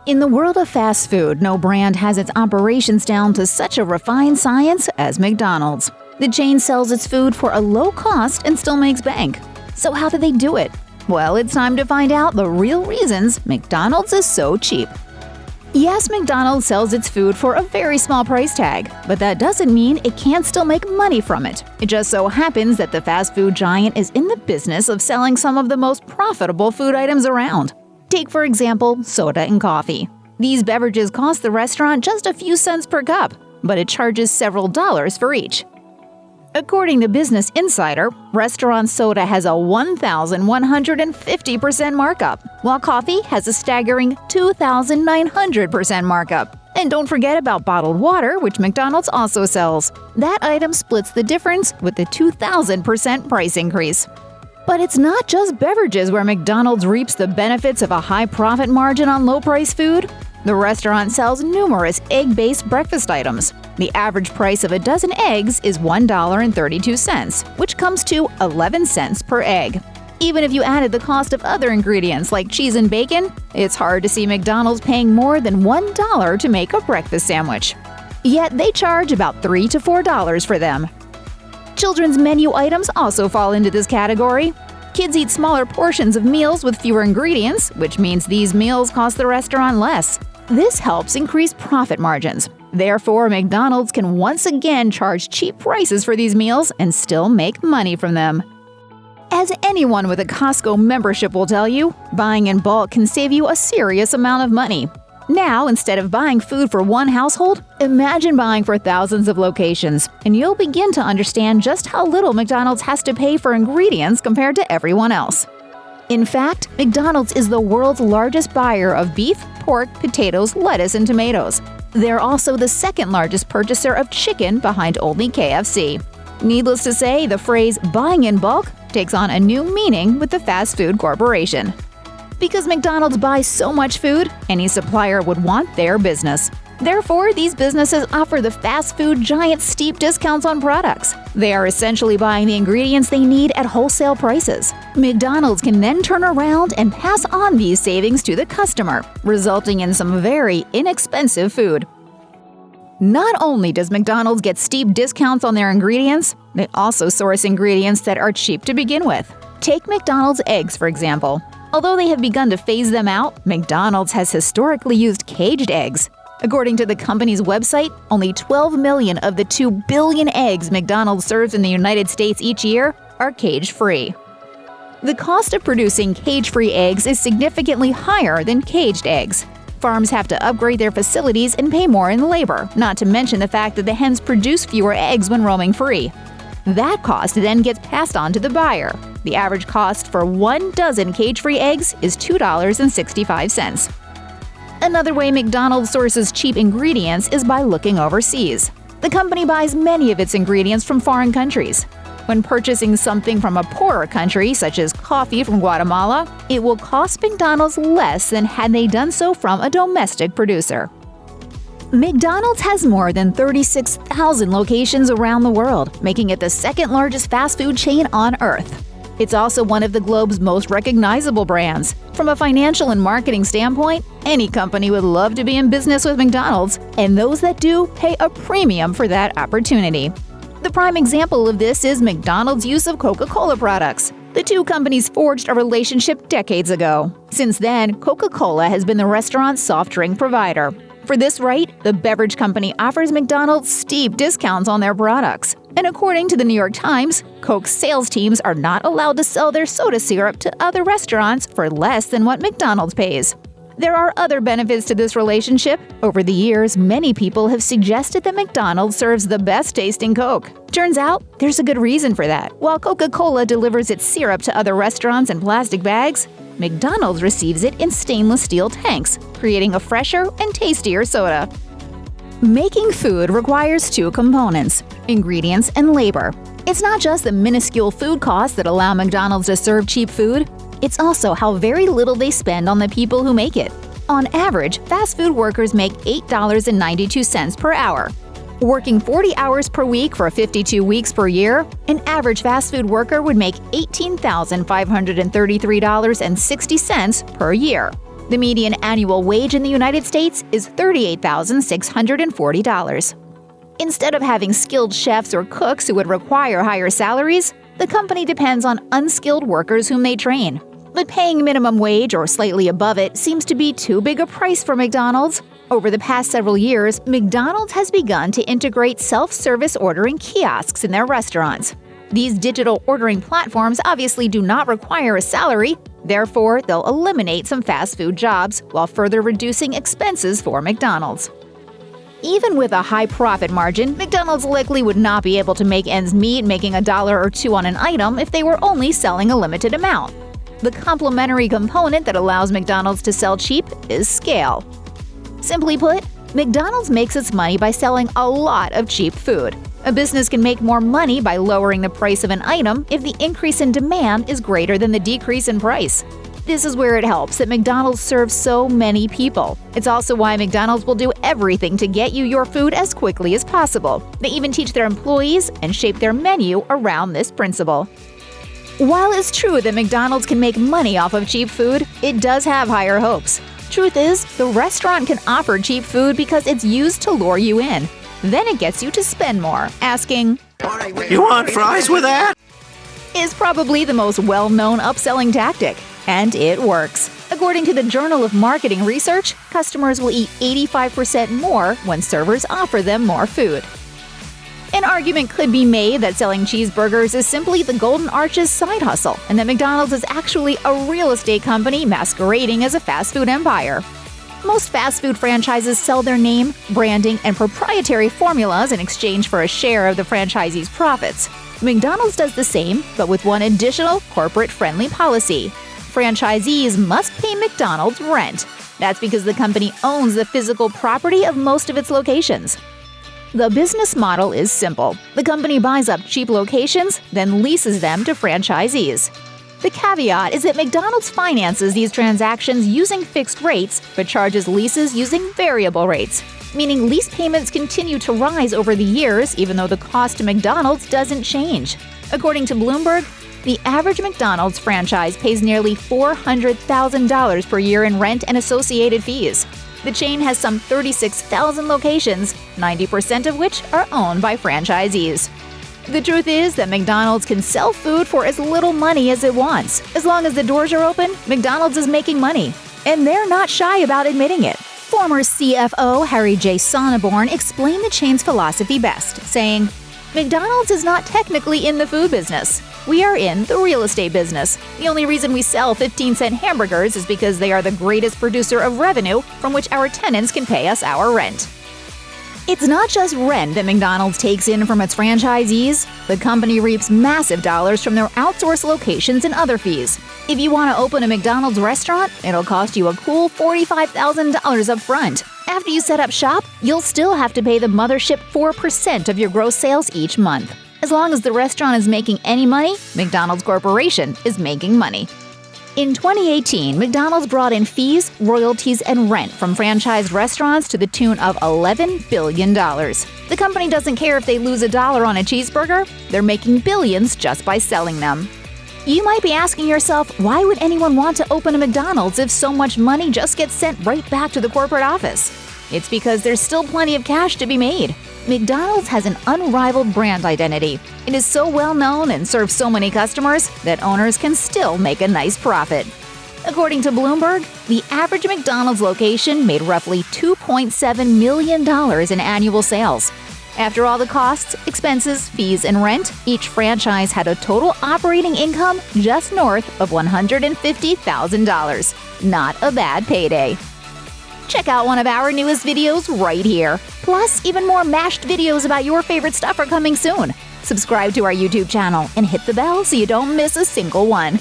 In the world of fast food, no brand has its operations down to such a refined science as McDonald's. The chain sells its food for a low cost and still makes bank. So how do they do it? Well, it's time to find out the real reasons McDonald's is so cheap. Yes, McDonald's sells its food for a very small price tag, but that doesn't mean it can't still make money from it. It just so happens that the fast food giant is in the business of selling some of the most profitable food items around. Take, for example, soda and coffee. These beverages cost the restaurant just a few cents per cup, but it charges several dollars for each. According to Business Insider, restaurant soda has a 1,150% markup, while coffee has a staggering 2,900% markup. And don't forget about bottled water, which McDonald's also sells. That item splits the difference with the 2,000% price increase. But it's not just beverages where McDonald's reaps the benefits of a high profit margin on low-price food. The restaurant sells numerous egg-based breakfast items. The average price of a dozen eggs is $1.32, which comes to 11 cents per egg. Even if you added the cost of other ingredients like cheese and bacon, it's hard to see McDonald's paying more than $1 to make a breakfast sandwich. Yet they charge about $3 to $4 for them. Children's menu items also fall into this category. Kids eat smaller portions of meals with fewer ingredients, which means these meals cost the restaurant less. This helps increase profit margins. Therefore, McDonald's can once again charge cheap prices for these meals and still make money from them. As anyone with a Costco membership will tell you, buying in bulk can save you a serious amount of money. Now, instead of buying food for one household, imagine buying for thousands of locations, and you'll begin to understand just how little McDonald's has to pay for ingredients compared to everyone else. In fact, McDonald's is the world's largest buyer of beef, pork, potatoes, lettuce, and tomatoes. They're also the second largest purchaser of chicken behind only KFC. Needless to say, the phrase buying in bulk takes on a new meaning with the fast food corporation. Because McDonald's buys so much food, any supplier would want their business. Therefore, these businesses offer the fast food giant steep discounts on products. They are essentially buying the ingredients they need at wholesale prices. McDonald's can then turn around and pass on these savings to the customer, resulting in some very inexpensive food. Not only does McDonald's get steep discounts on their ingredients, they also source ingredients that are cheap to begin with. Take McDonald's eggs, for example. Although they have begun to phase them out, McDonald's has historically used caged eggs. According to the company's website, only 12 million of the 2 billion eggs McDonald's serves in the United States each year are cage-free. The cost of producing cage-free eggs is significantly higher than caged eggs. Farms have to upgrade their facilities and pay more in labor, not to mention the fact that the hens produce fewer eggs when roaming free. That cost then gets passed on to the buyer. The average cost for 1 dozen cage-free eggs is $2.65. Another way McDonald's sources cheap ingredients is by looking overseas. The company buys many of its ingredients from foreign countries. When purchasing something from a poorer country, such as coffee from Guatemala, it will cost McDonald's less than had they done so from a domestic producer. McDonald's has more than 36,000 locations around the world, making it the second largest fast food chain on Earth. It's also one of the globe's most recognizable brands. From a financial and marketing standpoint, any company would love to be in business with McDonald's, and those that do pay a premium for that opportunity. The prime example of this is McDonald's use of Coca-Cola products. The two companies forged a relationship decades ago. Since then, Coca-Cola has been the restaurant's soft drink provider. For this right, the beverage company offers McDonald's steep discounts on their products. And according to the New York Times, Coke's sales teams are not allowed to sell their soda syrup to other restaurants for less than what McDonald's pays. There are other benefits to this relationship. Over the years, many people have suggested that McDonald's serves the best tasting Coke. Turns out, there's a good reason for that. While Coca-Cola delivers its syrup to other restaurants in plastic bags, McDonald's receives it in stainless steel tanks, creating a fresher and tastier soda. Making food requires two components: ingredients and labor. It's not just the minuscule food costs that allow McDonald's to serve cheap food. It's also how very little they spend on the people who make it. On average, fast food workers make $8.92 per hour. Working 40 hours per week for 52 weeks per year, an average fast food worker would make $18,533.60 per year. The median annual wage in the United States is $38,640. Instead of having skilled chefs or cooks who would require higher salaries, the company depends on unskilled workers whom they train. But paying minimum wage or slightly above it seems to be too big a price for McDonald's. Over the past several years, McDonald's has begun to integrate self-service ordering kiosks in their restaurants. These digital ordering platforms obviously do not require a salary, therefore they'll eliminate some fast food jobs while further reducing expenses for McDonald's. Even with a high profit margin, McDonald's likely would not be able to make ends meet making $1 or $2 on an item if they were only selling a limited amount. The complementary component that allows McDonald's to sell cheap is scale. Simply put, McDonald's makes its money by selling a lot of cheap food. A business can make more money by lowering the price of an item if the increase in demand is greater than the decrease in price. This is where it helps that McDonald's serves so many people. It's also why McDonald's will do everything to get you your food as quickly as possible. They even teach their employees and shape their menu around this principle. While it's true that McDonald's can make money off of cheap food, it does have higher hopes. Truth is, the restaurant can offer cheap food because it's used to lure you in. Then it gets you to spend more, asking, "You want fries with that?" is probably the most well-known upselling tactic. And it works. According to the Journal of Marketing Research, customers will eat 85% more when servers offer them more food. An argument could be made that selling cheeseburgers is simply the Golden Arches side hustle, and that McDonald's is actually a real estate company masquerading as a fast food empire. Most fast food franchises sell their name, branding, and proprietary formulas in exchange for a share of the franchisee's profits. McDonald's does the same, but with one additional corporate-friendly policy. Franchisees must pay McDonald's rent. That's because the company owns the physical property of most of its locations. The business model is simple. The company buys up cheap locations, then leases them to franchisees. The caveat is that McDonald's finances these transactions using fixed rates, but charges leases using variable rates, meaning lease payments continue to rise over the years even though the cost to McDonald's doesn't change. According to Bloomberg, the average McDonald's franchise pays nearly $400,000 per year in rent and associated fees. The chain has some 36,000 locations, 90% of which are owned by franchisees. The truth is that McDonald's can sell food for as little money as it wants. As long as the doors are open, McDonald's is making money. And they're not shy about admitting it. Former CFO Harry J. Sonneborn explained the chain's philosophy best, saying, "McDonald's is not technically in the food business. We are in the real estate business. The only reason we sell 15-cent hamburgers is because they are the greatest producer of revenue from which our tenants can pay us our rent." It's not just rent that McDonald's takes in from its franchisees. The company reaps massive dollars from their outsourced locations and other fees. If you want to open a McDonald's restaurant, it'll cost you a cool $45,000 up front. After you set up shop, you'll still have to pay the mothership 4% of your gross sales each month. As long as the restaurant is making any money, McDonald's Corporation is making money. In 2018, McDonald's brought in fees, royalties, and rent from franchised restaurants to the tune of $11 billion. The company doesn't care if they lose $1 on a cheeseburger, they're making billions just by selling them. You might be asking yourself, why would anyone want to open a McDonald's if so much money just gets sent right back to the corporate office? It's because there's still plenty of cash to be made. McDonald's has an unrivaled brand identity. It is so well known and serves so many customers that owners can still make a nice profit. According to Bloomberg, the average McDonald's location made roughly $2.7 million in annual sales. After all the costs, expenses, fees, and rent, each franchise had a total operating income just north of $150,000. Not a bad payday. Check out one of our newest videos right here. Plus, even more mashed videos about your favorite stuff are coming soon. Subscribe to our YouTube channel and hit the bell so you don't miss a single one.